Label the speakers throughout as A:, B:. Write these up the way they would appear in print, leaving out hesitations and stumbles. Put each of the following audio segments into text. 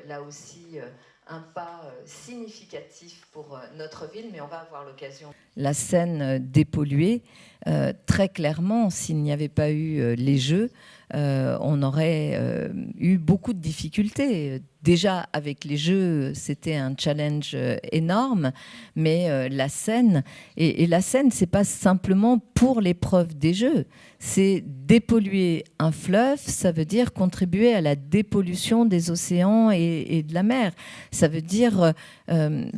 A: Là aussi, un pas significatif pour notre ville, mais on va avoir l'occasion. La Seine dépolluée, très clairement, s'il n'y avait pas eu les Jeux, on aurait eu beaucoup de difficultés. Déjà, avec les Jeux, c'était un challenge énorme, mais la Seine, et la Seine, c'est pas simplement pour l'épreuve des Jeux, c'est dépolluer un fleuve, ça veut dire contribuer à la dépollution des océans et de la mer. Ça veut dire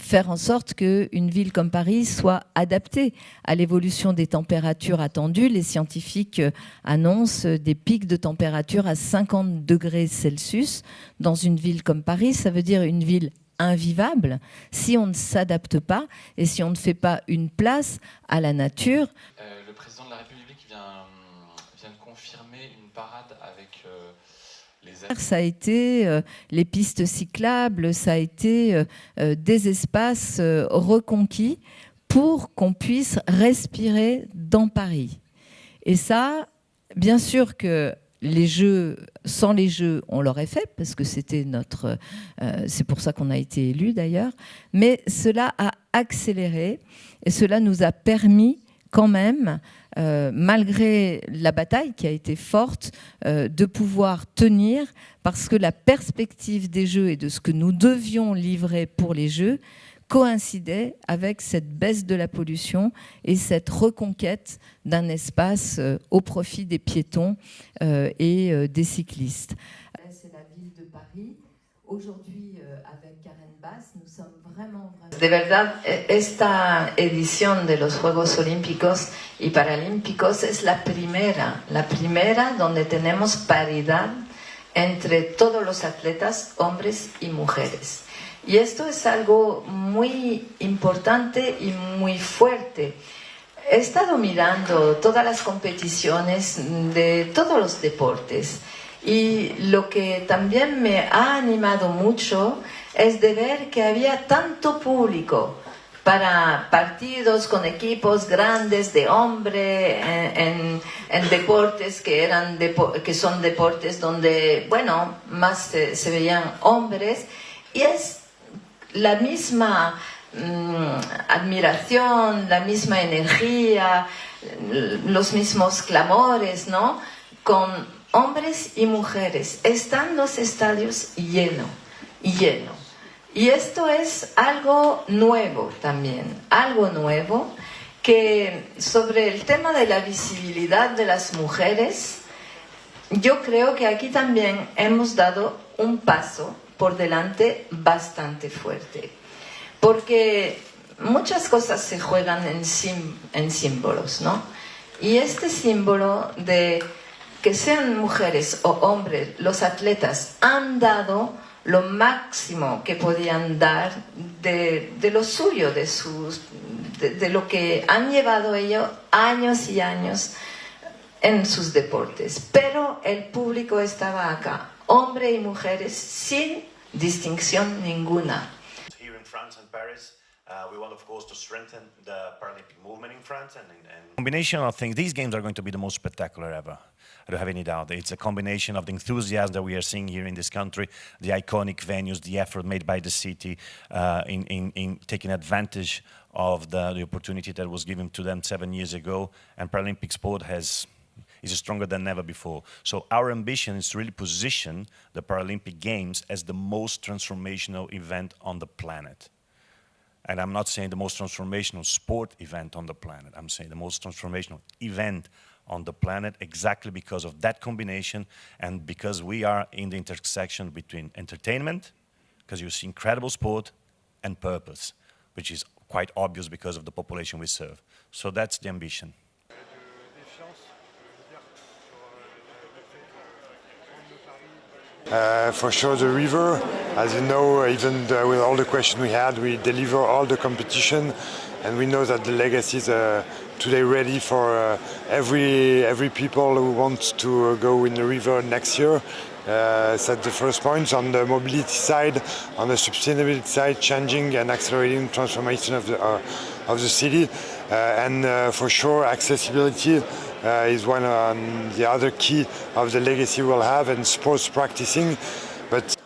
A: faire en sorte qu'une ville comme Paris soit adaptée à l'évolution des températures attendues. Les scientifiques annoncent des pics de température à 50 degrés Celsius dans une ville comme Paris. Ça veut dire une ville invivable si on ne s'adapte pas et si on ne fait pas une place à la nature.
B: Le président de la République vient de confirmer une parade avec les...
A: Ça a été les pistes cyclables, ça a été des espaces reconquis pour qu'on puisse respirer dans Paris. Et ça, bien sûr que les Jeux, sans les Jeux, on l'aurait fait, parce que c'était notre... c'est pour ça qu'on a été élus d'ailleurs. Mais cela a accéléré et cela nous a permis quand même, malgré la bataille qui a été forte, de pouvoir tenir, parce que la perspective des Jeux et de ce que nous devions livrer pour les Jeux coïncidait avec cette baisse de la pollution et cette reconquête d'un espace au profit des piétons et des cyclistes. C'est la ville de Paris. Aujourd'hui, avec Karen Bass, nous sommes vraiment... De verdad, esta edición de los Juegos Olímpicos y Paralímpicos es la primera donde tenemos paridad entre todos los atletas, hombres y mujeres. Y esto es algo muy importante y muy fuerte. He estado mirando todas las competiciones de todos los deportes y lo que también me ha animado mucho es de ver que había tanto público para partidos con equipos grandes de hombre en deportes que son deportes donde, bueno, más se veían hombres, y es la misma admiración, la misma energía, los mismos clamores, ¿no? Con hombres y mujeres. Están los estadios llenos. Y esto es algo nuevo también, algo nuevo, que sobre el tema de la visibilidad de las mujeres, yo creo que aquí también hemos dado un paso por delante bastante fuerte, porque muchas cosas se juegan en símbolos, ¿no? Y este símbolo de que sean mujeres o hombres, los atletas han dado lo máximo que podían dar de lo suyo, de lo que han llevado ellos años y años en sus deportes. Pero el público estaba acá, hombres y mujeres, sin distinción ninguna.
C: Here in France and Paris, we want, of course, to strengthen the Paralympic movement in France and combination of things. These games are going to be the most spectacular ever. I don't have any doubt. It's a combination of the enthusiasm that we are seeing here in this country, the iconic venues, the effort made by the city in taking advantage of the opportunity that was given to them 7 years ago. And Paralympic sport is stronger than ever before. So our ambition is to really position the Paralympic Games as the most transformational event on the planet. And I'm not saying the most transformational sport event on the planet. I'm saying the most transformational event on the planet, exactly because of that combination and because we are in the intersection between entertainment, because you see incredible sport, and purpose, which is quite obvious because of the population we serve. So that's the ambition.
D: For sure, the river, as you know, even with all the questions we had, we deliver all the competition, and we know that the legacy is today ready for every people who wants to go in the river next year. That's the first point. On the mobility side, on the sustainability side, changing and accelerating transformation of the city, and for sure accessibility. is one on the other key of the legacy we'll have, and sports practicing. But